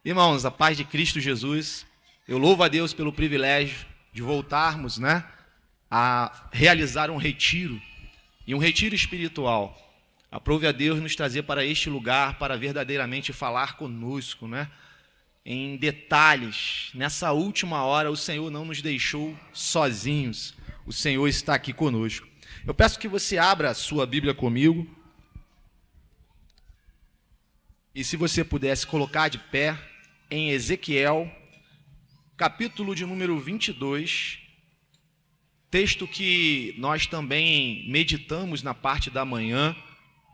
Irmãos, a paz de Cristo Jesus, eu louvo a Deus pelo privilégio de voltarmos, a realizar um retiro, e um retiro espiritual. Aprove a Deus nos trazer para este lugar para verdadeiramente falar conosco, em detalhes. Nessa última hora, o Senhor não nos deixou sozinhos, o Senhor está aqui conosco. Eu peço que você abra a sua Bíblia comigo, e se você pudesse colocar de pé, em Ezequiel, capítulo de número 22, texto que nós também meditamos na parte da manhã,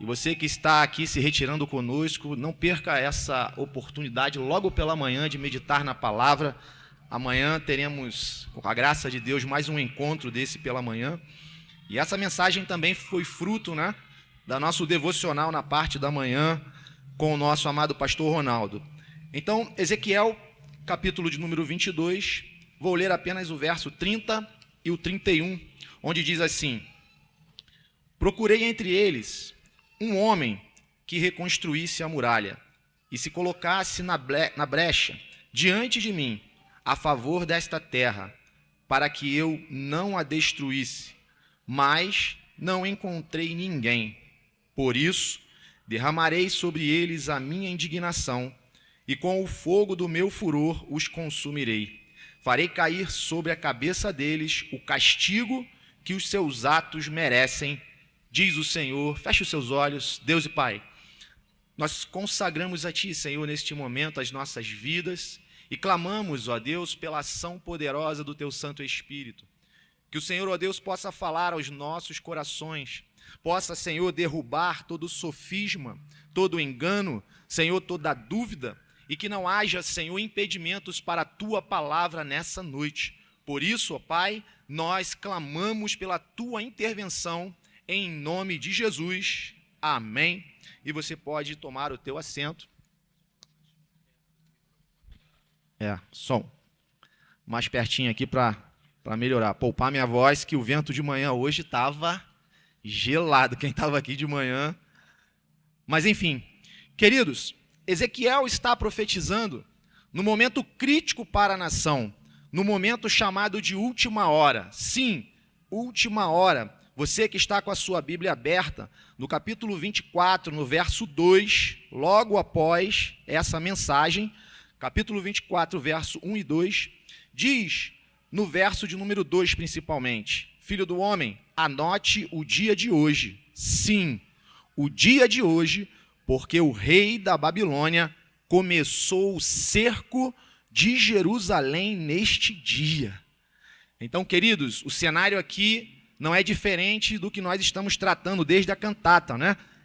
e você que está aqui se retirando conosco, não perca essa oportunidade logo pela manhã de meditar na palavra. Amanhã teremos, com a graça de Deus, mais um encontro desse pela manhã, e essa mensagem também foi fruto, da nosso devocional na parte da manhã, com o nosso amado pastor Ronaldo. Então, Ezequiel, capítulo de número 22, vou ler apenas o verso 30 e o 31, onde diz assim: procurei entre eles um homem que reconstruísse a muralha e se colocasse na brecha diante de mim, a favor desta terra, para que eu não a destruísse, mas não encontrei ninguém. Por isso, derramarei sobre eles a minha indignação, e com o fogo do meu furor os consumirei. Farei cair sobre a cabeça deles o castigo que os seus atos merecem, diz o Senhor. Feche os seus olhos. Deus e Pai, nós consagramos a Ti, Senhor, neste momento as nossas vidas e clamamos, ó Deus, pela ação poderosa do Teu Santo Espírito. Que o Senhor, ó Deus, possa falar aos nossos corações, possa, Senhor, derrubar todo sofisma, todo engano, Senhor, toda dúvida, e que não haja, Senhor, impedimentos para a Tua palavra nessa noite. Por isso, ó Pai, nós clamamos pela Tua intervenção, em nome de Jesus. Amém. E você pode tomar o teu assento. Som. Mais pertinho aqui para melhorar, poupar minha voz, que o vento de manhã hoje estava gelado, quem estava aqui de manhã. Mas enfim, queridos, Ezequiel está profetizando no momento crítico para a nação, no momento chamado de última hora. Sim, última hora. Você que está com a sua Bíblia aberta, no capítulo 24, no verso 2, logo após essa mensagem, capítulo 24, verso 1 e 2, diz, no verso de número 2 principalmente: filho do homem, anote o dia de hoje. Sim, o dia de hoje, porque o rei da Babilônia começou o cerco de Jerusalém neste dia. Então, queridos, o cenário aqui não é diferente do que nós estamos tratando desde a cantata,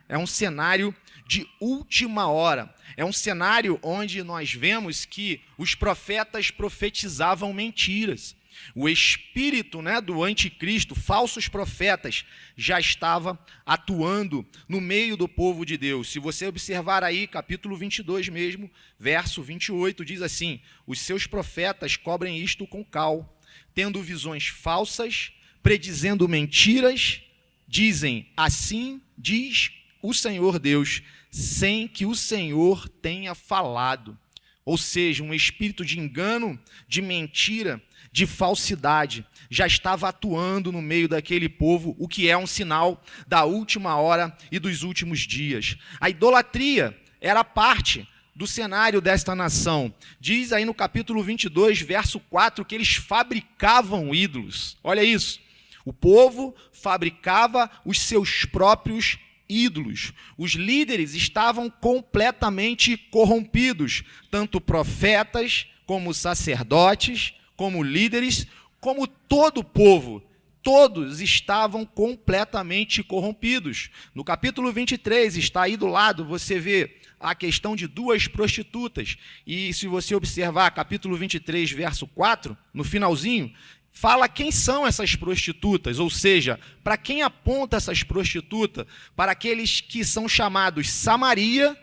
É um cenário de última hora. É um cenário onde nós vemos que os profetas profetizavam mentiras. O espírito, do anticristo, falsos profetas, já estava atuando no meio do povo de Deus. Se você observar aí, capítulo 22 mesmo, verso 28, diz assim: os seus profetas cobrem isto com cal, tendo visões falsas, predizendo mentiras, dizem, assim diz o Senhor Deus, sem que o Senhor tenha falado. Ou seja, um espírito de engano, de mentira, de falsidade, já estava atuando no meio daquele povo, o que é um sinal da última hora e dos últimos dias. A idolatria era parte do cenário desta nação. Diz aí no capítulo 22, verso 4, que eles fabricavam ídolos. Olha isso. O povo fabricava os seus próprios ídolos. Os líderes estavam completamente corrompidos, tanto profetas, como sacerdotes, como líderes, como todo o povo. Todos estavam completamente corrompidos. No capítulo 23, está aí do lado, você vê a questão de duas prostitutas. E se você observar capítulo 23, verso 4, no finalzinho, fala quem são essas prostitutas, ou seja, para quem aponta essas prostitutas? Para aqueles que são chamados Samaria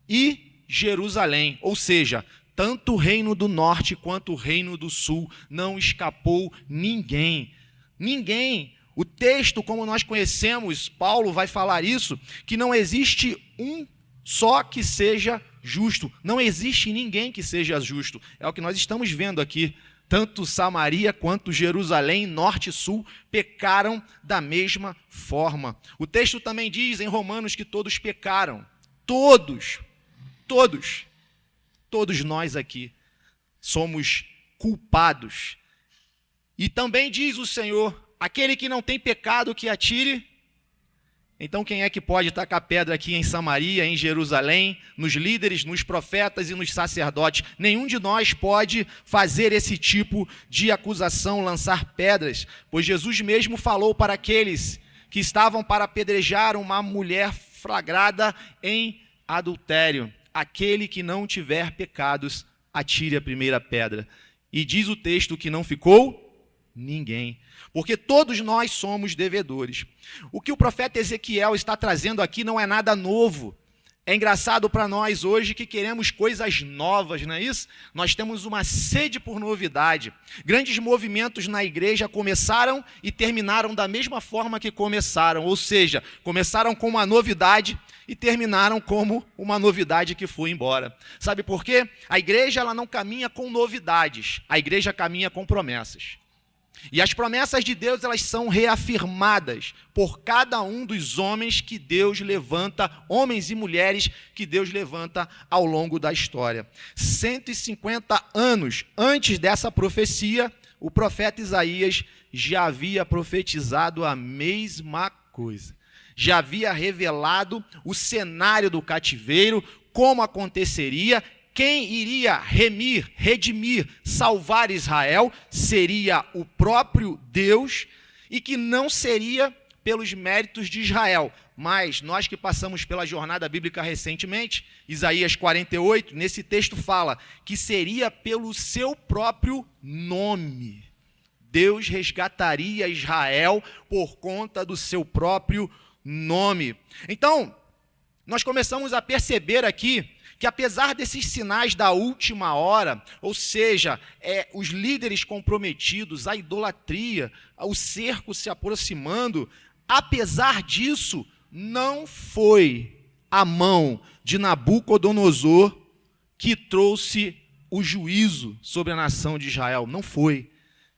e Jerusalém, ou seja, tanto o reino do norte quanto o reino do sul, não escapou ninguém. Ninguém. O texto, como nós conhecemos, Paulo vai falar isso, que não existe um só que seja justo. Não existe ninguém que seja justo. É o que nós estamos vendo aqui. Tanto Samaria quanto Jerusalém, norte e sul, pecaram da mesma forma. O texto também diz em Romanos que todos pecaram. Todos nós aqui somos culpados. E também diz o Senhor, aquele que não tem pecado que atire. Então quem é que pode tacar pedra aqui em Samaria, em Jerusalém, nos líderes, nos profetas e nos sacerdotes? Nenhum de nós pode fazer esse tipo de acusação, lançar pedras, pois Jesus mesmo falou para aqueles que estavam para apedrejar uma mulher flagrada em adultério: aquele que não tiver pecados, atire a primeira pedra. E diz o texto que não ficou ninguém, porque todos nós somos devedores. O que o profeta Ezequiel está trazendo aqui não é nada novo. É engraçado para nós hoje que queremos coisas novas, não é isso? Nós temos uma sede por novidade. Grandes movimentos na igreja começaram e terminaram da mesma forma que começaram, ou seja, começaram com uma novidade e terminaram como uma novidade que foi embora. Sabe por quê? A igreja ela não caminha com novidades, a igreja caminha com promessas. E as promessas de Deus, elas são reafirmadas por cada um dos homens que Deus levanta, homens e mulheres que Deus levanta ao longo da história. 150 anos antes dessa profecia, o profeta Isaías já havia profetizado a mesma coisa. Já havia revelado o cenário do cativeiro, como aconteceria. Quem iria redimir, salvar Israel seria o próprio Deus, e que não seria pelos méritos de Israel. Mas nós que passamos pela jornada bíblica recentemente, Isaías 48, nesse texto fala que seria pelo seu próprio nome. Deus resgataria Israel por conta do seu próprio nome. Então, nós começamos a perceber aqui que apesar desses sinais da última hora, ou seja, os líderes comprometidos, a idolatria, o cerco se aproximando, apesar disso, não foi a mão de Nabucodonosor que trouxe o juízo sobre a nação de Israel. Não foi.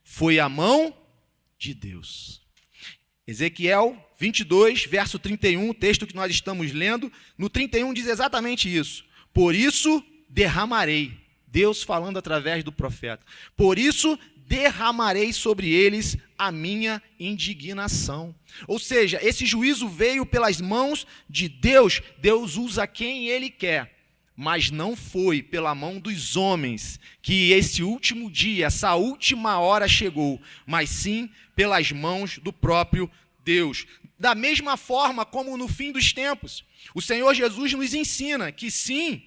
Foi a mão de Deus. Ezequiel 22, verso 31, o texto que nós estamos lendo, no 31 diz exatamente isso. Por isso derramarei, Deus falando através do profeta, por isso derramarei sobre eles a minha indignação. Ou seja, esse juízo veio pelas mãos de Deus. Deus usa quem Ele quer, mas não foi pela mão dos homens que esse último dia, essa última hora chegou, mas sim pelas mãos do próprio Deus. Da mesma forma como no fim dos tempos, o Senhor Jesus nos ensina que sim,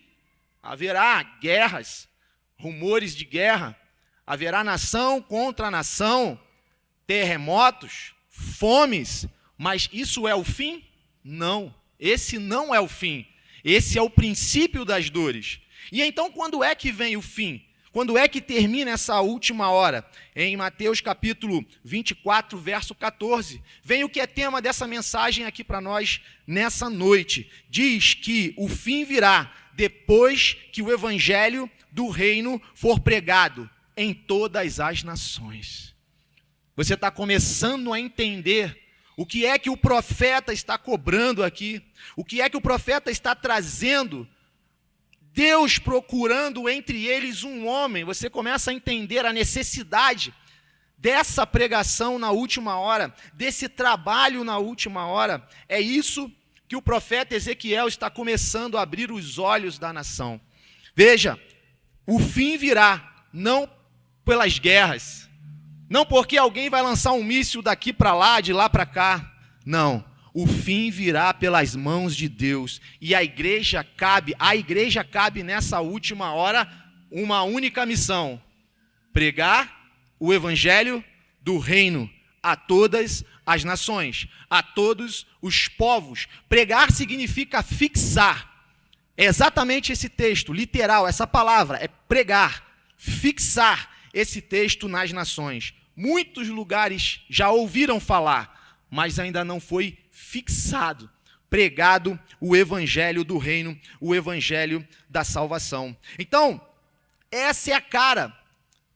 haverá guerras, rumores de guerra, haverá nação contra nação, terremotos, fomes, mas isso é o fim? Não, esse não é o fim, esse é o princípio das dores. E então quando é que vem o fim? Quando é que termina essa última hora? Em Mateus capítulo 24, verso 14, vem o que é tema dessa mensagem aqui para nós nessa noite. Diz que o fim virá depois que o evangelho do reino for pregado em todas as nações. Você está começando a entender o que é que o profeta está cobrando aqui, o que é que o profeta está trazendo. Deus procurando entre eles um homem. Você começa a entender a necessidade dessa pregação na última hora, desse trabalho na última hora. É isso que o profeta Ezequiel está começando a abrir os olhos da nação. Veja, o fim virá, não pelas guerras, não porque alguém vai lançar um míssil daqui para lá, de lá para cá, não. O fim virá pelas mãos de Deus, e a igreja cabe nessa última hora uma única missão: pregar o evangelho do reino a todas as nações, a todos os povos. Pregar significa fixar. É exatamente esse texto, literal, essa palavra, é pregar, fixar esse texto nas nações. Muitos lugares já ouviram falar, mas ainda não foi fixado. pregado o evangelho do reino, o evangelho da salvação. Então, essa é a cara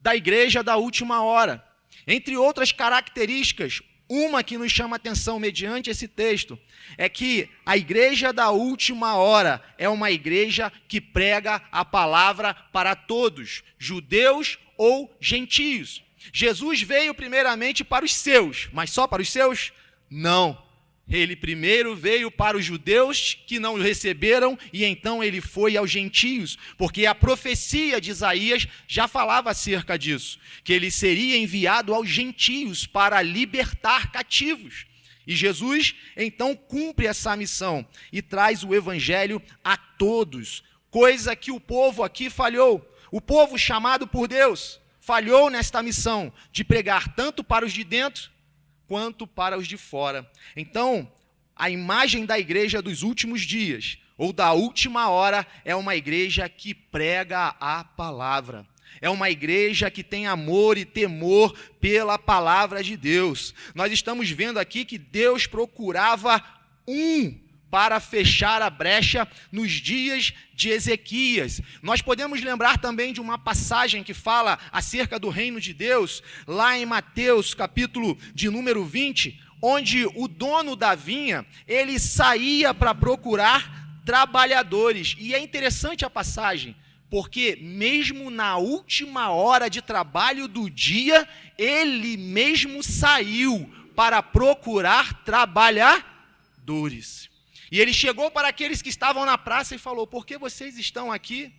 da igreja da última hora. Entre outras características, uma que nos chama a atenção mediante esse texto é que a igreja da última hora é uma igreja que prega a palavra para todos, judeus ou gentios. Jesus veio primeiramente para os seus, mas só para os seus? Não. Ele primeiro veio para os judeus que não o receberam e então ele foi aos gentios, porque a profecia de Isaías já falava acerca disso, que ele seria enviado aos gentios para libertar cativos. E Jesus então cumpre essa missão e traz o evangelho a todos, coisa que o povo aqui falhou. O povo chamado por Deus falhou nesta missão de pregar tanto para os de dentro quanto para os de fora. Então, a imagem da igreja dos últimos dias, ou da última hora, é uma igreja que prega a palavra. É uma igreja que tem amor e temor pela palavra de Deus. Nós estamos vendo aqui que Deus procurava para fechar a brecha nos dias de Ezequias. Nós podemos lembrar também de uma passagem que fala acerca do reino de Deus, lá em Mateus, capítulo de número 20, onde o dono da vinha, ele saía para procurar trabalhadores. E é interessante a passagem, porque mesmo na última hora de trabalho do dia, ele mesmo saiu para procurar trabalhadores. E ele chegou para aqueles que estavam na praça e falou: por que vocês estão aqui?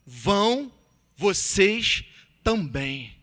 Vão vocês também.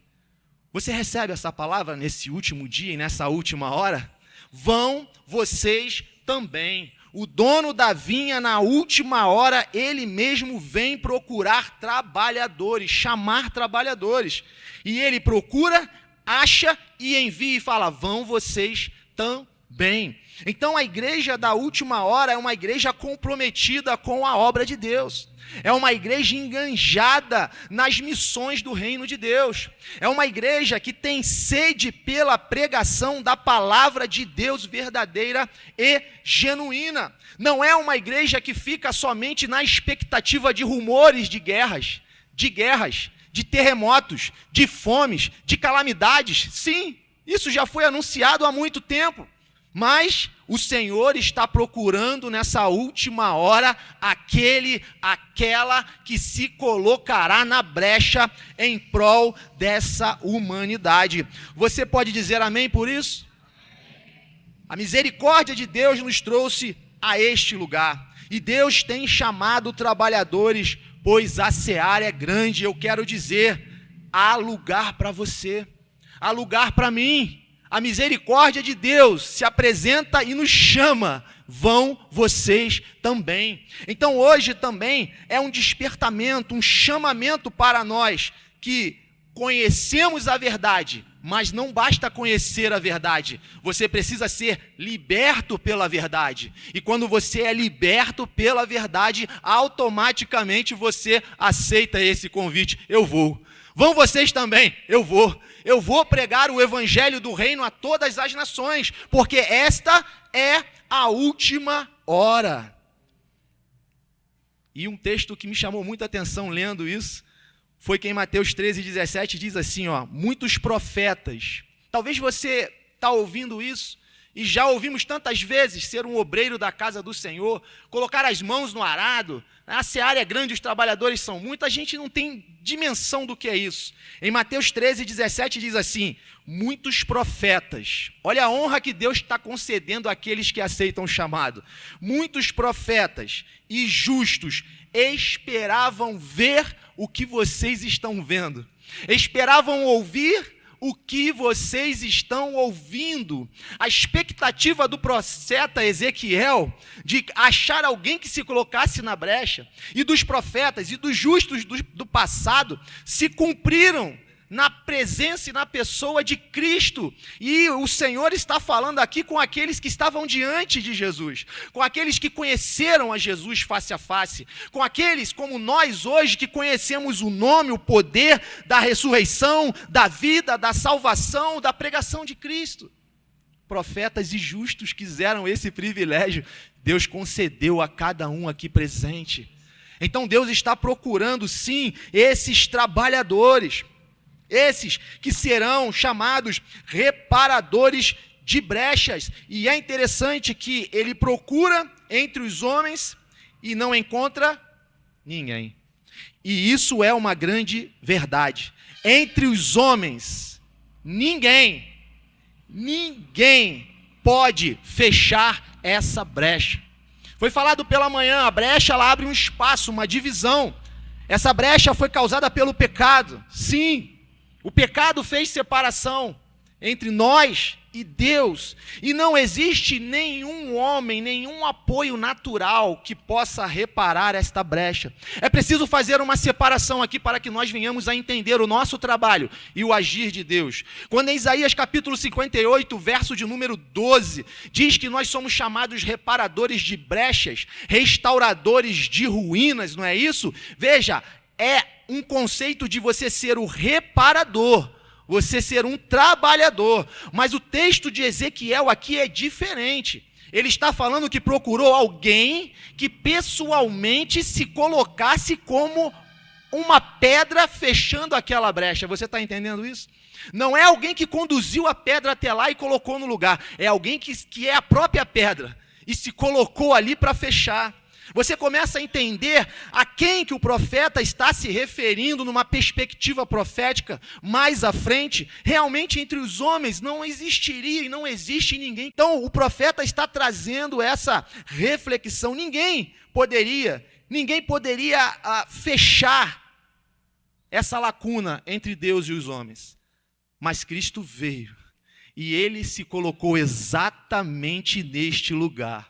Você recebe essa palavra nesse último dia e nessa última hora? Vão vocês também. O dono da vinha, na última hora, ele mesmo vem procurar trabalhadores, chamar trabalhadores. E ele procura, acha e envia e fala: vão vocês também. Então a igreja da última hora é uma igreja comprometida com a obra de Deus. É uma igreja enganjada nas missões do reino de Deus. É uma igreja que tem sede pela pregação da palavra de Deus verdadeira e genuína. Não é uma igreja que fica somente na expectativa de rumores de guerras, de terremotos, de fomes, de calamidades. Sim, isso já foi anunciado há muito tempo. Mas o Senhor está procurando nessa última hora aquela que se colocará na brecha em prol dessa humanidade. Você pode dizer amém por isso? A misericórdia de Deus nos trouxe a este lugar. E Deus tem chamado trabalhadores, pois a seara é grande. Eu quero dizer, há lugar para você, há lugar para mim. A misericórdia de Deus se apresenta e nos chama, vão vocês também. Então hoje também é um despertamento, um chamamento para nós que conhecemos a verdade, mas não basta conhecer a verdade, você precisa ser liberto pela verdade. E quando você é liberto pela verdade, automaticamente você aceita esse convite: eu vou. Vão vocês também? Eu vou. Eu vou pregar o evangelho do reino a todas as nações, porque esta é a última hora. E um texto que me chamou muita atenção lendo isso, foi que em Mateus 13:17 diz assim, muitos profetas. Talvez você está ouvindo isso, e já ouvimos tantas vezes ser um obreiro da casa do Senhor, colocar as mãos no arado, a seara é grande, os trabalhadores são muitos, a gente não tem dimensão do que é isso. Em Mateus 13:17 diz assim, muitos profetas, olha a honra que Deus está concedendo àqueles que aceitam o chamado, muitos profetas e justos esperavam ver o que vocês estão vendo, esperavam ouvir o que vocês estão ouvindo. A expectativa do profeta Ezequiel de achar alguém que se colocasse na brecha, e dos profetas e dos justos do passado se cumpriram na presença e na pessoa de Cristo. E o Senhor está falando aqui com aqueles que estavam diante de Jesus, com aqueles que conheceram a Jesus face a face, com aqueles como nós hoje que conhecemos o nome, o poder da ressurreição, da vida, da salvação, da pregação de Cristo. Profetas e justos quiseram esse privilégio Deus concedeu a cada um aqui presente. Então Deus está procurando, sim, esses trabalhadores, esses que serão chamados reparadores de brechas. E é interessante que ele procura entre os homens e não encontra ninguém. E isso é uma grande verdade. Entre os homens, ninguém pode fechar essa brecha. Foi falado pela manhã, a brecha ela abre um espaço, uma divisão. Essa brecha foi causada pelo pecado. Sim, o pecado fez separação entre nós e Deus. E não existe nenhum homem, nenhum apoio natural que possa reparar esta brecha. É preciso fazer uma separação aqui para que nós venhamos a entender o nosso trabalho e o agir de Deus. Quando em Isaías capítulo 58, verso de número 12, diz que nós somos chamados reparadores de brechas, restauradores de ruínas, não é isso? Veja, é um conceito de você ser o reparador, você ser um trabalhador. Mas o texto de Ezequiel aqui é diferente. Ele está falando que procurou alguém que pessoalmente se colocasse como uma pedra fechando aquela brecha. Você está entendendo isso? Não é alguém que conduziu a pedra até lá e colocou no lugar. É alguém que é a própria pedra e se colocou ali para fechar. Você começa a entender a quem que o profeta está se referindo numa perspectiva profética mais à frente. Realmente entre os homens não existiria e não existe ninguém. Então o profeta está trazendo essa reflexão. Ninguém poderia fechar essa lacuna entre Deus e os homens. Mas Cristo veio e ele se colocou exatamente neste lugar.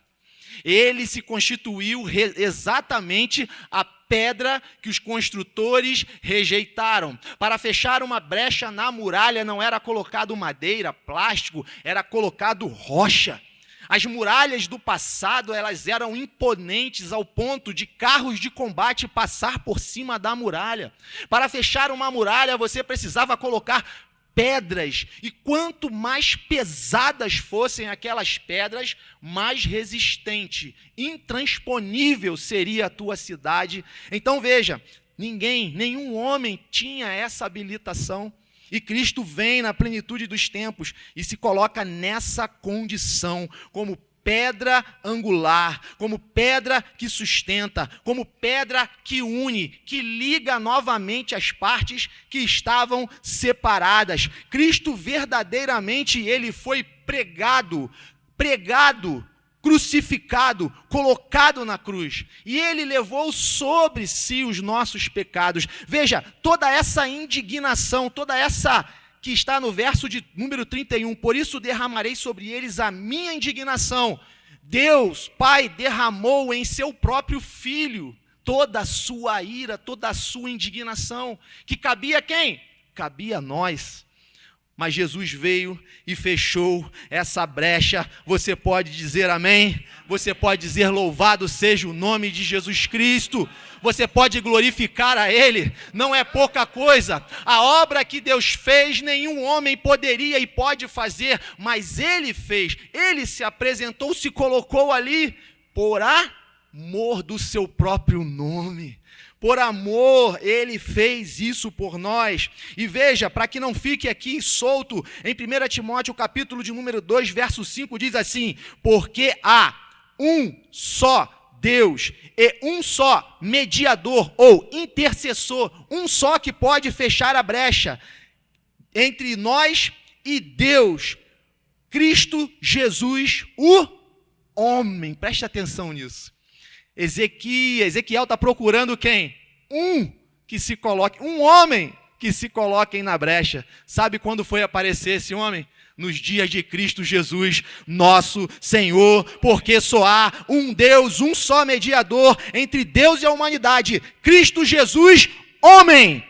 Ele se constituiu exatamente a pedra que os construtores rejeitaram. Para fechar uma brecha na muralha não era colocado madeira, plástico, era colocado rocha. As muralhas do passado, elas eram imponentes ao ponto de carros de combate passar por cima da muralha. Para fechar uma muralha, você precisava colocar pedras, e quanto mais pesadas fossem aquelas pedras, mais resistente, intransponível seria a tua cidade. Então veja, nenhum homem tinha essa habilitação, e Cristo vem na plenitude dos tempos e se coloca nessa condição, como pedra angular, como pedra que sustenta, como pedra que une, que liga novamente as partes que estavam separadas. Cristo verdadeiramente, ele foi pregado, crucificado, colocado na cruz, e ele levou sobre si os nossos pecados. Veja, toda essa indignação, toda essa que está no verso de número 31, por isso derramarei sobre eles a minha indignação. Deus, Pai, derramou em seu próprio Filho toda a sua ira, toda a sua indignação, que cabia a quem? Cabia a nós. Mas Jesus veio e fechou essa brecha. Você pode dizer amém? Você pode dizer louvado seja o nome de Jesus Cristo. Você pode glorificar a Ele. Não é pouca coisa. A obra que Deus fez, nenhum homem poderia e pode fazer, mas Ele fez. Ele se apresentou, se colocou ali por amor do seu próprio nome. Por amor, ele fez isso por nós. E veja, para que não fique aqui solto, em 1 Timóteo, capítulo de número 2, verso 5, diz assim: porque há um só Deus e um só mediador ou intercessor, um só que pode fechar a brecha entre nós e Deus, Cristo Jesus, o homem. Preste atenção nisso. Ezequiel está procurando quem? Um homem que se coloque na brecha. Sabe quando foi aparecer esse homem? Nos dias de Cristo Jesus, nosso Senhor, porque só há um Deus, um só mediador entre Deus e a humanidade, Cristo Jesus, homem,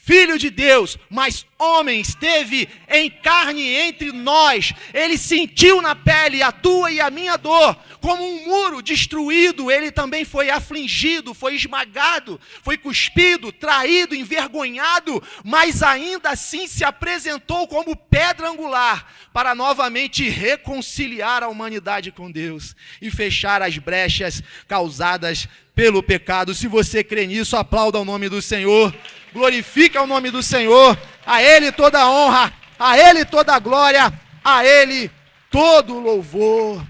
Filho de Deus, mas homem, esteve em carne entre nós. Ele sentiu na pele a tua e a minha dor. Como um muro destruído, ele também foi afligido, foi esmagado, foi cuspido, traído, envergonhado, mas ainda assim se apresentou como pedra angular para novamente reconciliar a humanidade com Deus e fechar as brechas causadas pelo pecado. Se você crê nisso, aplauda o nome do Senhor. Glorifica o nome do Senhor, a Ele toda a honra, a Ele toda a glória, a Ele todo o louvor.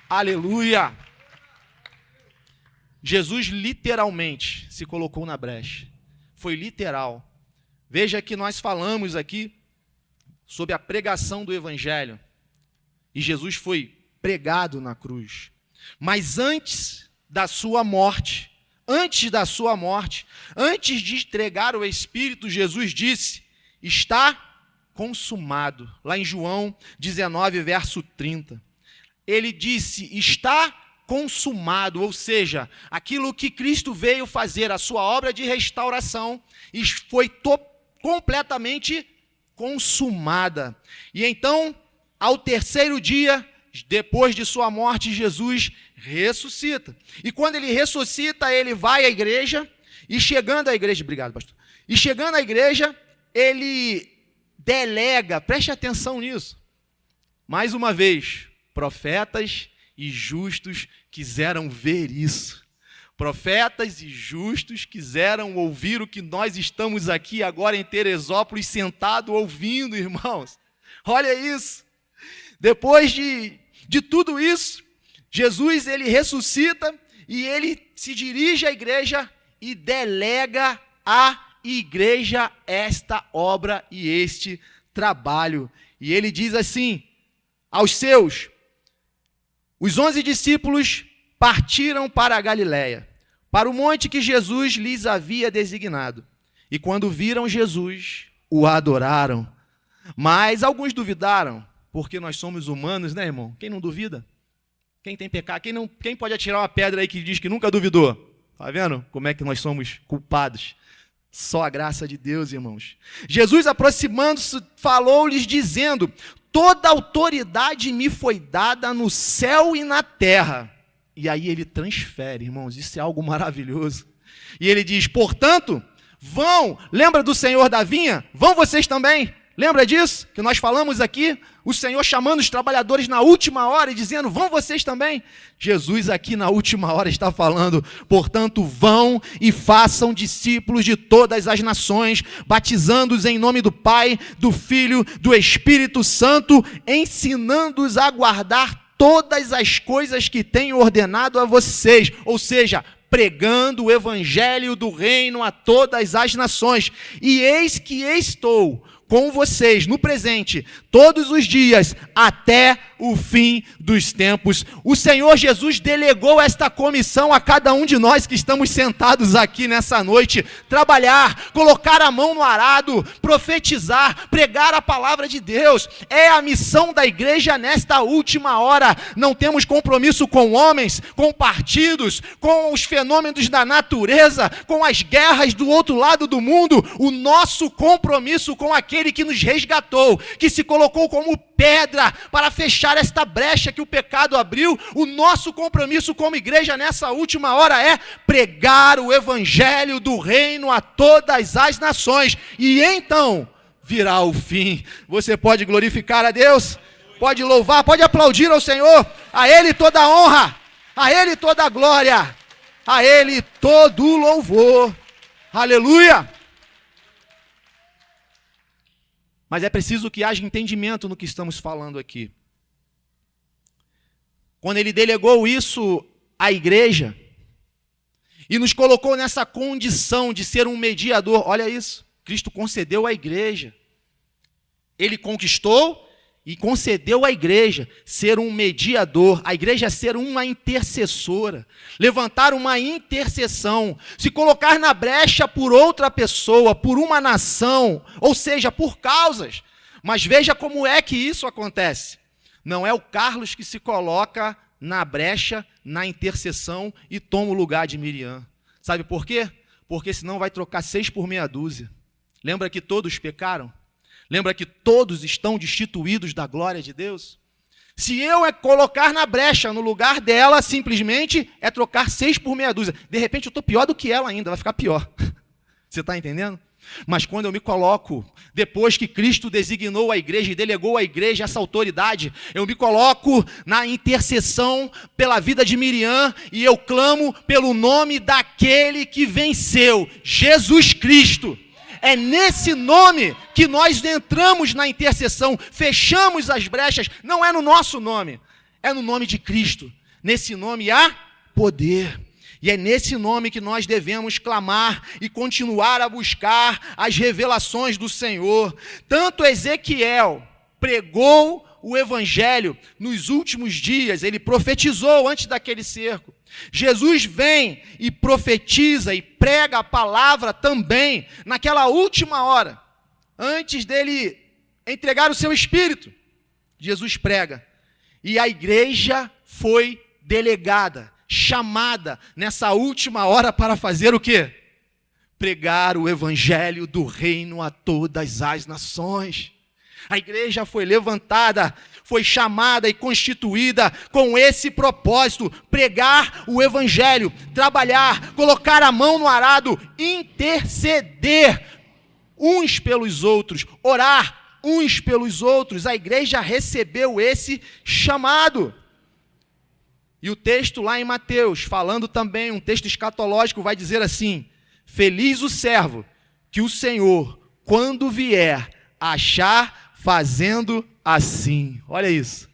Aleluia! Jesus literalmente se colocou na brecha, foi literal. Veja que nós falamos aqui sobre a pregação do Evangelho, e Jesus foi pregado na cruz, mas antes da sua morte, antes de entregar o Espírito, Jesus disse, está consumado. Lá em João 19, verso 30. Ele disse, está consumado, ou seja, aquilo que Cristo veio fazer, a sua obra de restauração, foi completamente consumada. E então, ao terceiro dia, depois de sua morte, Jesus ressuscita. E quando ele ressuscita, ele vai à igreja, e chegando à igreja, obrigado, pastor. E chegando à igreja, ele delega, preste atenção nisso. Mais uma vez, profetas e justos quiseram ver isso. Profetas e justos quiseram ouvir o que nós estamos aqui agora em Teresópolis sentado ouvindo, irmãos. Olha isso. Depois de tudo isso, Jesus, ele ressuscita e ele se dirige à igreja e delega à igreja esta obra e este trabalho. E ele diz assim, aos seus, os 11 discípulos partiram para a Galiléia, para o monte que Jesus lhes havia designado. E quando viram Jesus, o adoraram. Mas alguns duvidaram, porque nós somos humanos, né, irmão? Quem não duvida? Quem tem pecado? Quem pode atirar uma pedra aí que diz que nunca duvidou? Tá vendo como é que nós somos culpados? Só a graça de Deus, irmãos. Jesus, aproximando-se, falou-lhes dizendo, toda autoridade me foi dada no céu e na terra. E aí ele transfere, irmãos, isso é algo maravilhoso. E ele diz, portanto, vão, lembra do Senhor da vinha? Vão vocês também. Lembra disso? Que nós falamos aqui, o Senhor chamando os trabalhadores na última hora e dizendo, vão vocês também. Jesus aqui na última hora está falando, portanto, vão e façam discípulos de todas as nações, batizando-os em nome do Pai, do Filho, do Espírito Santo, ensinando-os a guardar todas as coisas que tenho ordenado a vocês. Ou seja, pregando o evangelho do reino a todas as nações. E eis que estou com vocês no presente, todos os dias, até o fim dos tempos. O Senhor Jesus delegou esta comissão a cada um de nós que estamos sentados aqui nessa noite, trabalhar, colocar a mão no arado, profetizar, pregar a palavra de Deus. É a missão da igreja nesta última hora. Não temos compromisso com homens, com partidos, com os fenômenos da natureza, com as guerras do outro lado do mundo. O nosso compromisso com aquele que nos resgatou, que se colocou como pedra para fechar esta brecha que o pecado abriu. O nosso compromisso como igreja nessa última hora é pregar o evangelho do reino a todas as nações, e então virá o fim. Você pode glorificar a Deus, pode louvar, pode aplaudir ao Senhor. A Ele toda a honra, a Ele toda a glória, a Ele todo o louvor. Aleluia! Mas é preciso que haja entendimento no que estamos falando aqui. Quando ele delegou isso à igreja e nos colocou nessa condição de ser um mediador, olha isso, Cristo concedeu à igreja. Ele conquistou e concedeu à igreja ser um mediador, a igreja ser uma intercessora, levantar uma intercessão, se colocar na brecha por outra pessoa, por uma nação, ou seja, por causas. Mas veja como é que isso acontece. Não é o Carlos que se coloca na brecha, na intercessão e toma o lugar de Miriam. Sabe por quê? Porque senão vai trocar 6 por meia dúzia. Lembra que todos pecaram? Lembra que todos estão destituídos da glória de Deus? Se eu colocar na brecha no lugar dela, simplesmente é trocar 6 por meia dúzia. De repente eu estou pior do que ela ainda, vai ficar pior. Você está entendendo? Mas quando eu me coloco, depois que Cristo designou a igreja e delegou à igreja essa autoridade, eu me coloco na intercessão pela vida de Miriam e eu clamo pelo nome daquele que venceu, Jesus Cristo. É nesse nome que nós entramos na intercessão, fechamos as brechas, não é no nosso nome, é no nome de Cristo. Nesse nome há poder. E é nesse nome que nós devemos clamar e continuar a buscar as revelações do Senhor. Tanto Ezequiel pregou o evangelho nos últimos dias, ele profetizou antes daquele cerco. Jesus vem e profetiza e prega a palavra também naquela última hora, antes dele entregar o seu espírito. Jesus prega e a igreja foi delegada, chamada nessa última hora para fazer o quê? Pregar o evangelho do reino a todas as nações. A igreja foi levantada, foi chamada e constituída com esse propósito: pregar o evangelho, trabalhar, colocar a mão no arado, interceder uns pelos outros, orar uns pelos outros. A igreja recebeu esse chamado. E o texto lá em Mateus, falando também, um texto escatológico, vai dizer assim: feliz o servo que o Senhor, quando vier, achar fazendo assim. Olha isso.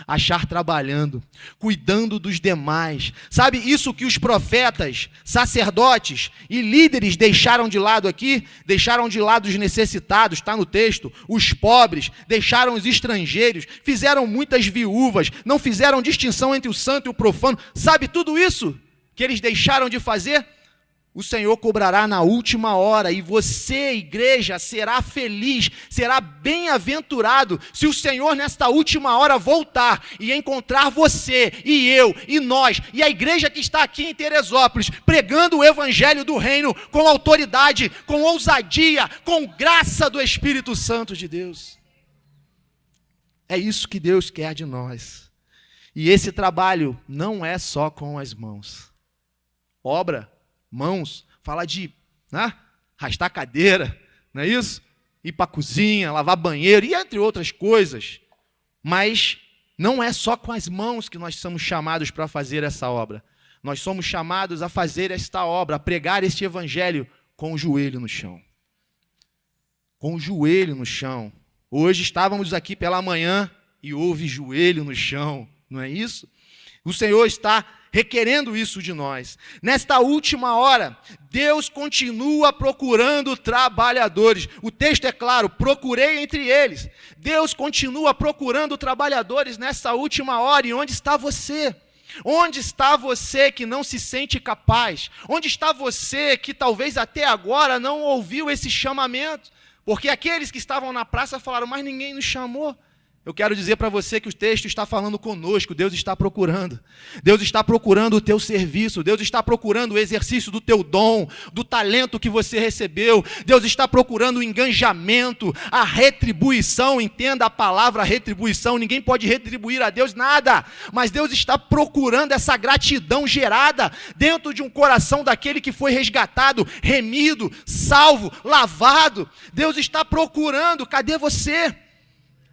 Achar trabalhando, cuidando dos demais. Sabe isso que os profetas, sacerdotes e líderes deixaram de lado aqui? Deixaram de lado os necessitados, está no texto, os pobres, deixaram os estrangeiros, fizeram muitas viúvas, não fizeram distinção entre o santo e o profano. Sabe tudo isso que eles deixaram de fazer? O Senhor cobrará na última hora, e você, igreja, será feliz, será bem-aventurado se o Senhor nesta última hora voltar e encontrar você e eu e nós e a igreja que está aqui em Teresópolis pregando o evangelho do reino com autoridade, com ousadia, com graça do Espírito Santo de Deus. É isso que Deus quer de nós. E esse trabalho não é só com as mãos. Obra, mãos, fala de arrastar cadeira, não é isso? Ir para a cozinha, lavar banheiro e entre outras coisas. Mas não é só com as mãos que nós somos chamados para fazer essa obra. Nós somos chamados a fazer esta obra, a pregar este evangelho com o joelho no chão. Com o joelho no chão. Hoje estávamos aqui pela manhã e houve joelho no chão, não é isso? O Senhor está requerendo isso de nós. Nesta última hora, Deus continua procurando trabalhadores. O texto é claro: procurei entre eles. Deus continua procurando trabalhadores nessa última hora. E onde está você? Onde está você que não se sente capaz? Onde está você que talvez até agora não ouviu esse chamamento? Porque aqueles que estavam na praça falaram: mas ninguém nos chamou. Eu quero dizer para você que o texto está falando conosco. Deus está procurando. Deus está procurando o teu serviço. Deus está procurando o exercício do teu dom, do talento que você recebeu. Deus está procurando o engajamento, a retribuição. Entenda a palavra retribuição. Ninguém pode retribuir a Deus nada. Mas Deus está procurando essa gratidão gerada dentro de um coração daquele que foi resgatado, remido, salvo, lavado. Deus está procurando. Cadê você?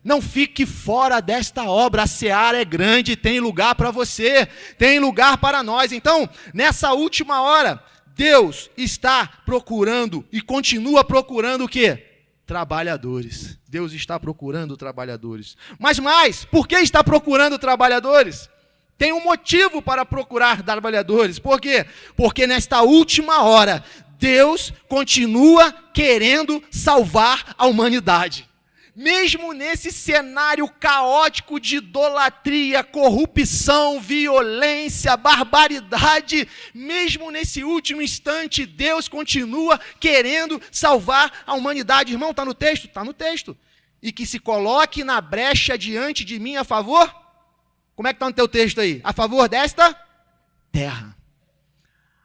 Não fique fora desta obra. A seara é grande, tem lugar para você, tem lugar para nós. Então, nessa última hora, Deus está procurando e continua procurando o quê? Trabalhadores. Deus está procurando trabalhadores. Mas mais, por que está procurando trabalhadores? Tem um motivo para procurar trabalhadores. Por quê? Porque nesta última hora, Deus continua querendo salvar a humanidade. Mesmo nesse cenário caótico de idolatria, corrupção, violência, barbaridade, mesmo nesse último instante, Deus continua querendo salvar a humanidade. Irmão, está no texto? Está no texto. E que se coloque na brecha diante de mim a favor? Como é que está no teu texto aí? A favor desta terra.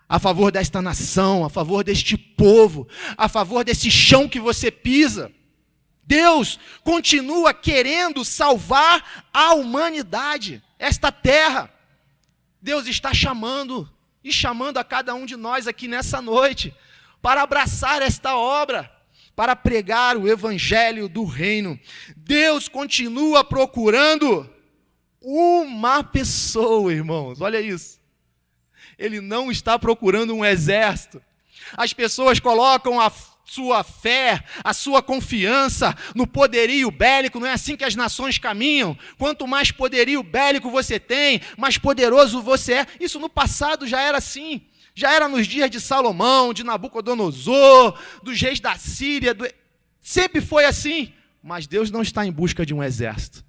a favor desta nação, a favor deste povo, a favor desse chão que você pisa. Deus continua querendo salvar a humanidade, esta terra. Deus está chamando a cada um de nós aqui nessa noite para abraçar esta obra, para pregar o evangelho do reino. Deus continua procurando uma pessoa, irmãos, olha isso. Ele não está procurando um exército. As pessoas colocam a sua fé, a sua confiança no poderio bélico. Não é assim que as nações caminham? Quanto mais poderio bélico você tem, mais poderoso você é. Isso no passado já era assim. Já era nos dias de Salomão, de Nabucodonosor, dos reis da Síria. Sempre foi assim. Mas Deus não está em busca de um exército.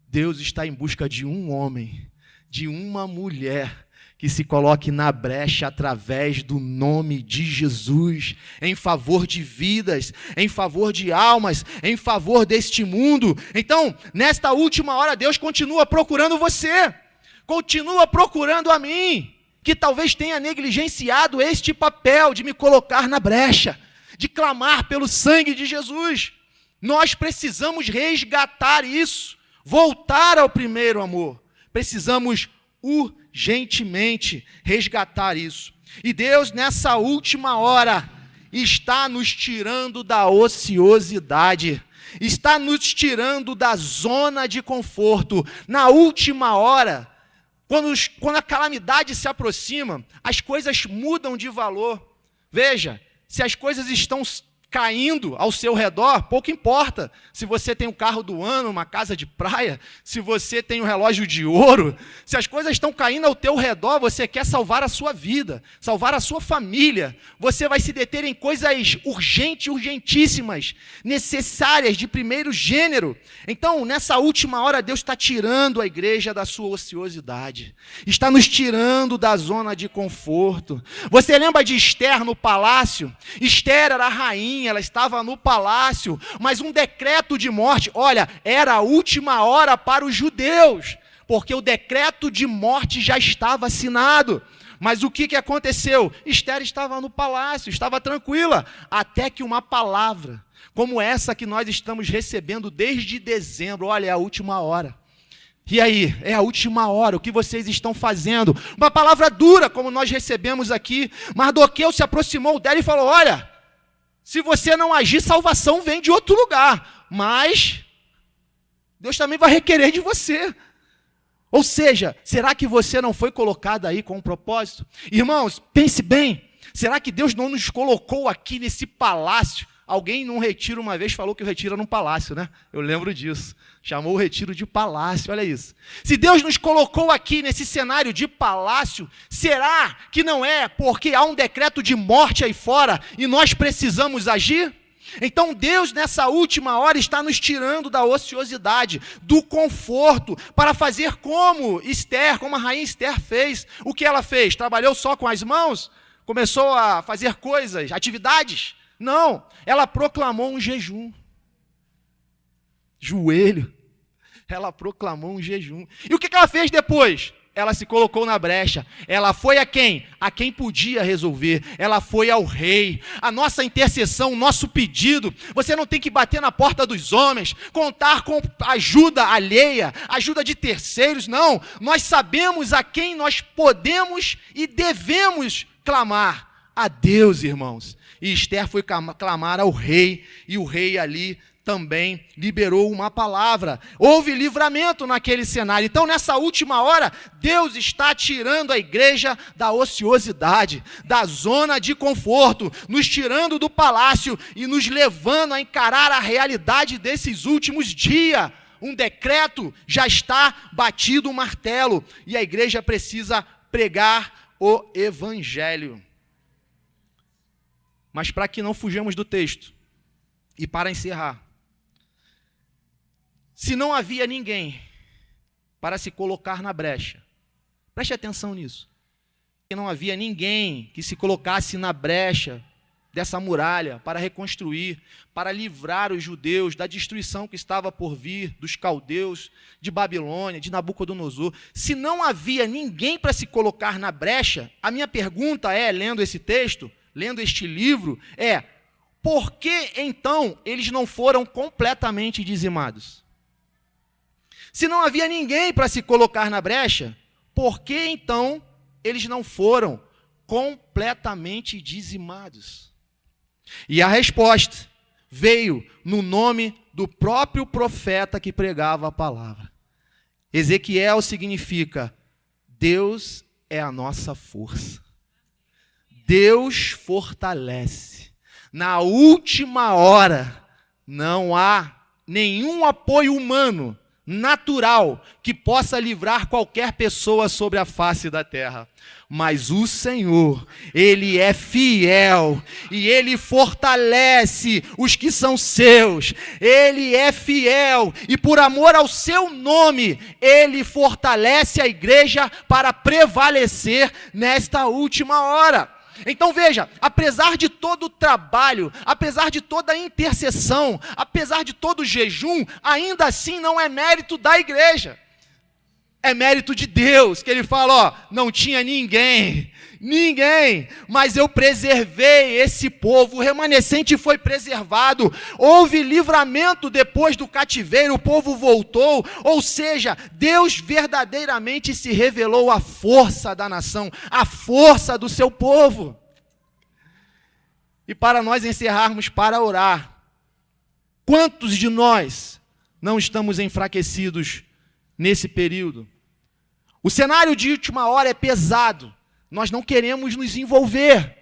Deus está em busca de um homem, de uma mulher, que se coloque na brecha através do nome de Jesus, em favor de vidas, em favor de almas, em favor deste mundo. Então, nesta última hora, Deus continua procurando você, continua procurando a mim, que talvez tenha negligenciado este papel de me colocar na brecha, de clamar pelo sangue de Jesus. Nós precisamos resgatar isso, voltar ao primeiro amor. Precisamos urgentemente resgatar isso. E Deus, nessa última hora, está nos tirando da ociosidade, está nos tirando da zona de conforto. Na última hora, quando a calamidade se aproxima, as coisas mudam de valor. Veja, se as coisas estão caindo ao seu redor, pouco importa se você tem um carro do ano, uma casa de praia, se você tem um relógio de ouro. Se as coisas estão caindo ao teu redor, você quer salvar a sua vida, salvar a sua família, você vai se deter em coisas urgentíssimas, necessárias, de primeiro gênero. Então, nessa última hora, Deus está tirando a igreja da sua ociosidade, está nos tirando da zona de conforto. Você lembra de Esther no palácio? Esther era a rainha, ela estava no palácio, mas um decreto de morte, olha, era a última hora para os judeus, porque o decreto de morte já estava assinado. Mas o que aconteceu? Esther estava no palácio, estava tranquila, até que uma palavra, como essa que nós estamos recebendo desde dezembro, olha, é a última hora. E aí, é a última hora, o que vocês estão fazendo? Uma palavra dura, como nós recebemos aqui. Mardoqueu se aproximou dela e falou, olha, se você não agir, salvação vem de outro lugar, mas Deus também vai requerer de você. Ou seja, será que você não foi colocado aí com um propósito? Irmãos, pense bem, será que Deus não nos colocou aqui nesse palácio? Alguém num retiro uma vez falou que o retiro era num palácio, né? Eu lembro disso. Chamou o retiro de palácio, olha isso. Se Deus nos colocou aqui nesse cenário de palácio, será que não é porque há um decreto de morte aí fora e nós precisamos agir? Então Deus nessa última hora está nos tirando da ociosidade, do conforto, para fazer como Esther, como a rainha Esther fez. O que ela fez? Trabalhou só com as mãos? Começou a fazer coisas, atividades? Não, ela proclamou um jejum. Joelho. Ela proclamou um jejum. E o que ela fez depois? Ela se colocou na brecha. Ela foi a quem? A quem podia resolver. Ela foi ao rei. A nossa intercessão, o nosso pedido, você não tem que bater na porta dos homens, contar com ajuda alheia, ajuda de terceiros, não. Nós sabemos a quem nós podemos e devemos clamar. A Deus, irmãos. E Esther foi clamar ao rei, e o rei ali também liberou uma palavra. Houve livramento naquele cenário. Então, nessa última hora, Deus está tirando a igreja da ociosidade, da zona de conforto, nos tirando do palácio e nos levando a encarar a realidade desses últimos dias. Um decreto já está batido o martelo, e a igreja precisa pregar o evangelho. Mas para que não fujamos do texto, e para encerrar, se não havia ninguém para se colocar na brecha, preste atenção nisso, se não havia ninguém que se colocasse na brecha dessa muralha, para reconstruir, para livrar os judeus da destruição que estava por vir, dos caldeus, de Babilônia, de Nabucodonosor. Se não havia ninguém para se colocar na brecha, a minha pergunta é, lendo esse texto, lendo este livro, é: por que então eles não foram completamente dizimados? Se não havia ninguém para se colocar na brecha, por que então eles não foram completamente dizimados? E a resposta veio no nome do próprio profeta que pregava a palavra. Ezequiel significa: Deus é a nossa força. Deus fortalece. Na última hora, não há nenhum apoio humano, natural, que possa livrar qualquer pessoa sobre a face da terra. Mas o Senhor, Ele é fiel e Ele fortalece os que são seus. Ele é fiel e por amor ao seu nome, Ele fortalece a igreja para prevalecer nesta última hora. Então veja, apesar de todo o trabalho, apesar de toda a intercessão, apesar de todo o jejum, ainda assim não é mérito da igreja. É mérito de Deus, que Ele fala, não tinha ninguém, mas eu preservei esse povo, o remanescente foi preservado, houve livramento depois do cativeiro, o povo voltou, ou seja, Deus verdadeiramente se revelou a força da nação, a força do seu povo. E para nós encerrarmos, para orar, quantos de nós não estamos enfraquecidos nesse período? O cenário de última hora é pesado, nós não queremos nos envolver.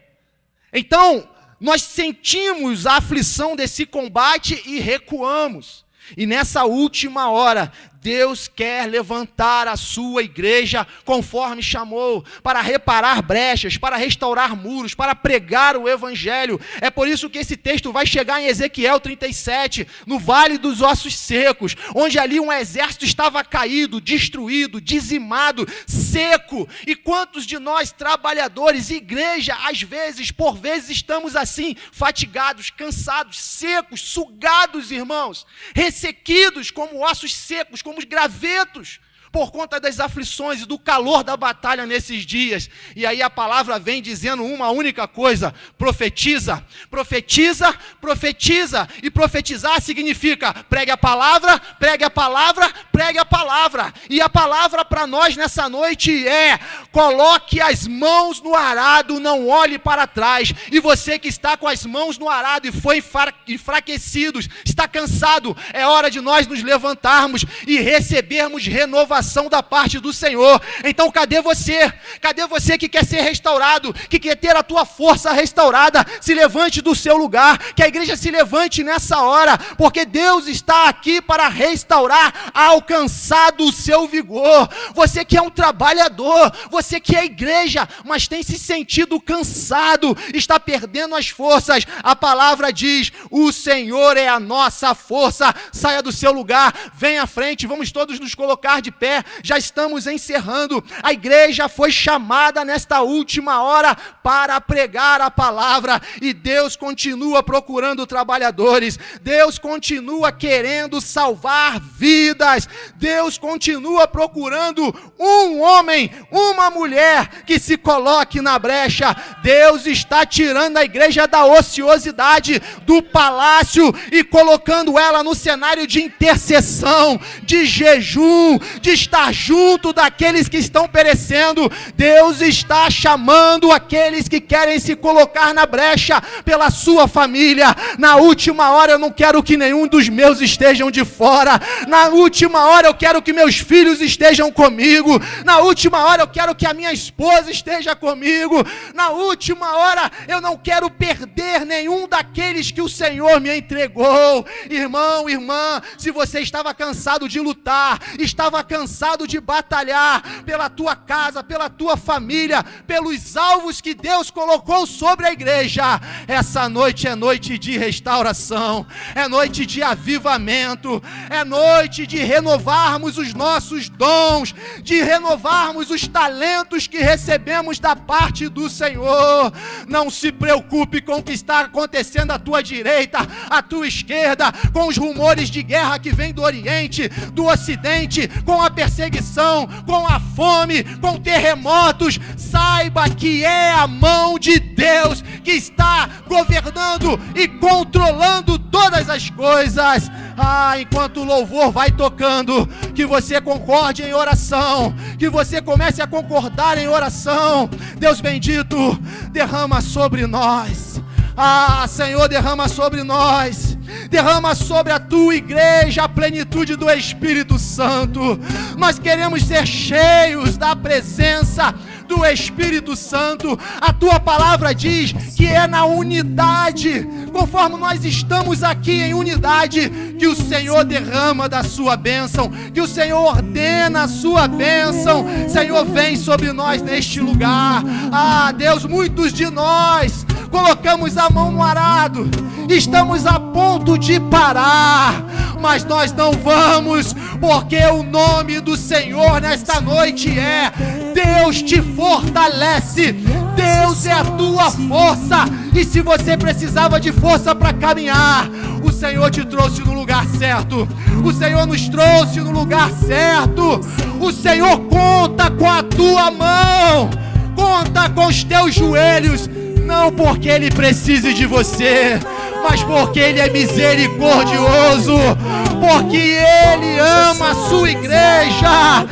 Então, nós sentimos a aflição desse combate e recuamos. E nessa última hora, Deus quer levantar a sua igreja conforme chamou, para reparar brechas, para restaurar muros, para pregar o evangelho. É por isso que esse texto vai chegar em Ezequiel 37, no Vale dos Ossos Secos, onde ali um exército estava caído, destruído, dizimado, seco. E quantos de nós, trabalhadores, igreja, às vezes, por vezes, estamos assim, fatigados, cansados, secos, sugados, irmãos, ressequidos como ossos secos, como os gravetos, por conta das aflições e do calor da batalha nesses dias. E aí a palavra vem dizendo uma única coisa: profetiza, profetiza, profetiza. E profetizar significa pregue a palavra, pregue a palavra, pregue a palavra. E a palavra para nós nessa noite é: coloque as mãos no arado, não olhe para trás. E você que está com as mãos no arado e foi enfraquecido, está cansado, é hora de nós nos levantarmos e recebermos renovação da parte do Senhor. Então cadê você? Cadê você que quer ser restaurado, que quer ter a tua força restaurada? Se levante do seu lugar, que a igreja se levante nessa hora, porque Deus está aqui para restaurar, alcançado o seu vigor. Você que é um trabalhador, você que é igreja, mas tem se sentido cansado, está perdendo as forças, a palavra diz: o Senhor é a nossa força. Saia do seu lugar, venha à frente, vamos todos nos colocar de pé. Já estamos encerrando. A igreja foi chamada nesta última hora para pregar a palavra, e Deus continua procurando trabalhadores, Deus continua querendo salvar vidas, Deus continua procurando um homem, uma mulher que se coloque na brecha. Deus está tirando a igreja da ociosidade, do palácio, e colocando ela no cenário de intercessão, de jejum, de estar junto daqueles que estão perecendo. Deus está chamando aqueles que querem se colocar na brecha pela sua família. Na última hora eu não quero que nenhum dos meus estejam de fora. Na última hora eu quero que meus filhos estejam comigo. Na última hora eu quero que a minha esposa esteja comigo. Na última hora eu não quero perder nenhum daqueles que o Senhor me entregou. Irmão, irmã, se você estava cansado de lutar, estava cansado cansado de batalhar pela tua casa, pela tua família, pelos alvos que Deus colocou sobre a igreja, essa noite é noite de restauração, é noite de avivamento, é noite de renovarmos os nossos dons, de renovarmos os talentos que recebemos da parte do Senhor. Não se preocupe com o que está acontecendo à tua direita, à tua esquerda, com os rumores de guerra que vem do Oriente, do Ocidente, com a perseguição, com a fome, com terremotos. Saiba que é a mão de Deus que está governando e controlando todas as coisas. Enquanto o louvor vai tocando, que você concorde em oração, que você comece a concordar em oração. Deus bendito, derrama sobre nós. Senhor, derrama sobre nós, derrama sobre a tua igreja a plenitude do Espírito Santo. Nós queremos ser cheios da presença do Espírito Santo. A tua palavra diz que é na unidade, conforme nós estamos aqui em unidade, que o Senhor derrama da sua bênção, que o Senhor ordena a sua bênção. Senhor, vem sobre nós neste lugar. Deus, muitos de nós colocamos a mão no arado, estamos a ponto de parar, mas nós não vamos, porque o nome do Senhor nesta noite é: Deus te fortalece, Deus é a tua força. E se você precisava de força para caminhar, o Senhor te trouxe no lugar certo, o Senhor nos trouxe no lugar certo. O Senhor conta com a tua mão, conta com os teus joelhos, não porque Ele precise de você, mas porque Ele é misericordioso, porque Ele ama a sua igreja,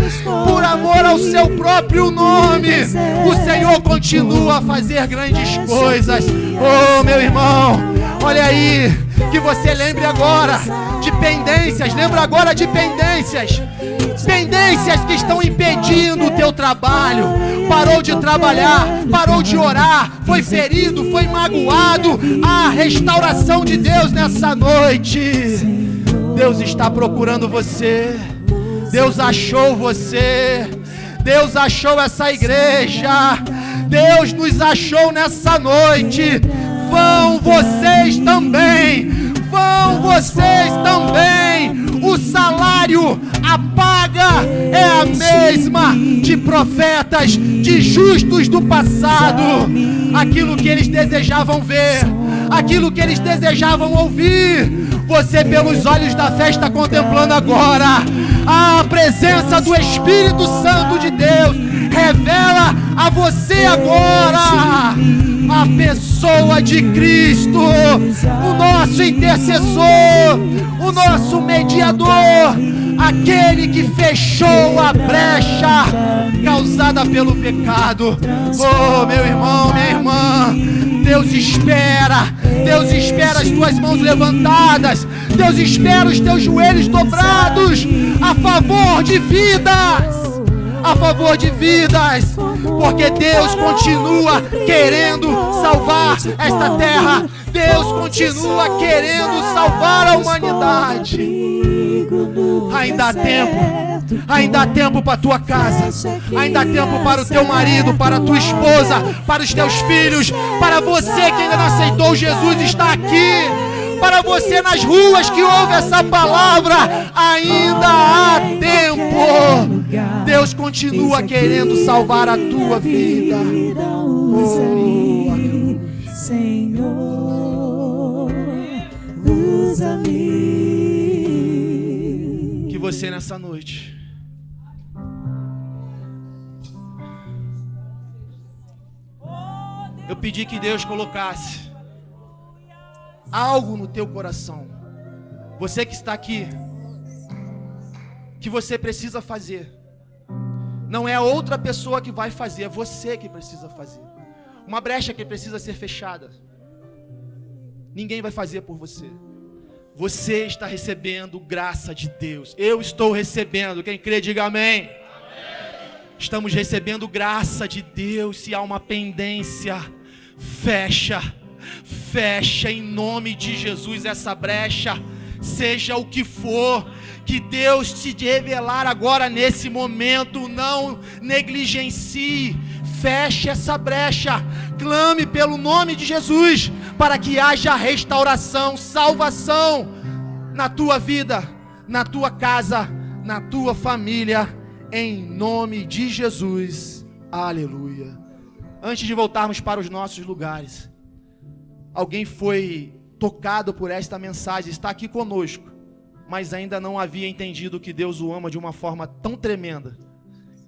por amor ao seu próprio nome. O Senhor continua a fazer grandes coisas. Meu irmão, olha aí, que você lembre agora de pendências, lembra agora de pendências que estão impedindo o teu trabalho. Parou de trabalhar, parou de orar, foi ferido, foi magoado. A restauração de Deus nessa noite. Deus está procurando você, Deus achou você, Deus achou essa igreja, Deus nos achou nessa noite. Vão vocês também, vão vocês também. O salário, a paga é a mesma de profetas, de justos do passado. Aquilo que eles desejavam ver, aquilo que eles desejavam ouvir, você pelos olhos da fé está contemplando agora. A presença do Espírito Santo de Deus revela a você agora a pessoa de Cristo, o nosso intercessor, o nosso mediador, aquele que fechou a brecha causada pelo pecado. Meu irmão, minha irmã, Deus espera as tuas mãos levantadas, Deus espera os teus joelhos dobrados a favor de vidas, porque Deus continua querendo salvar esta terra, Deus continua querendo salvar a humanidade. Ainda há tempo para a tua casa, ainda há tempo para o teu marido, para a tua esposa, para os teus filhos, para você que ainda não aceitou Jesus, está aqui. Para você nas ruas que ouve essa palavra, ainda há tempo. Deus continua querendo salvar a tua vida. Senhor, usa-me. Que você nessa noite eu pedi que Deus colocasse algo no teu coração. Você que está aqui, que você precisa fazer. Não é outra pessoa que vai fazer, é você que precisa fazer. Uma brecha que precisa ser fechada. Ninguém vai fazer por você. Você está recebendo graça de Deus. Eu estou recebendo. Quem crê, diga amém. Amém. Estamos recebendo graça de Deus. Se há uma pendência, fecha em nome de Jesus essa brecha. seja o que for, que Deus te revelar agora nesse momento, não negligencie, feche essa brecha, clame pelo nome de Jesus, para que haja restauração, salvação na tua vida, na tua casa, na tua família, em nome de Jesus, aleluia. Antes de voltarmos para os nossos lugares, alguém foi tocado por esta mensagem, está aqui conosco, mas ainda não havia entendido que Deus o ama de uma forma tão tremenda,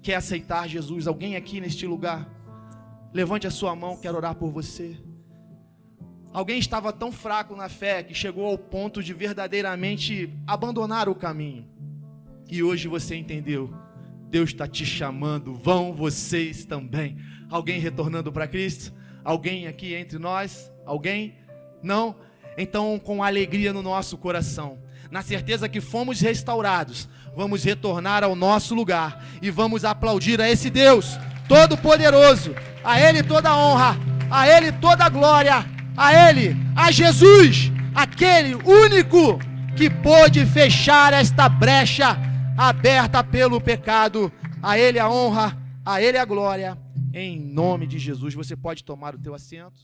quer aceitar Jesus. Alguém aqui neste lugar? Levante a sua mão, quero orar por você. Alguém estava tão fraco na fé que chegou ao ponto de verdadeiramente abandonar o caminho, e hoje você entendeu, Deus está te chamando, vão vocês também. Alguém retornando para Cristo? Alguém aqui entre nós? Alguém? Não? Então, com alegria no nosso coração, na certeza que fomos restaurados, vamos retornar ao nosso lugar e vamos aplaudir a esse Deus Todo-Poderoso, a Ele toda a honra, a Ele toda a glória, a Ele, a Jesus, aquele único que pôde fechar esta brecha aberta pelo pecado. A Ele a honra, a Ele a glória, em nome de Jesus. Você pode tomar o teu assento.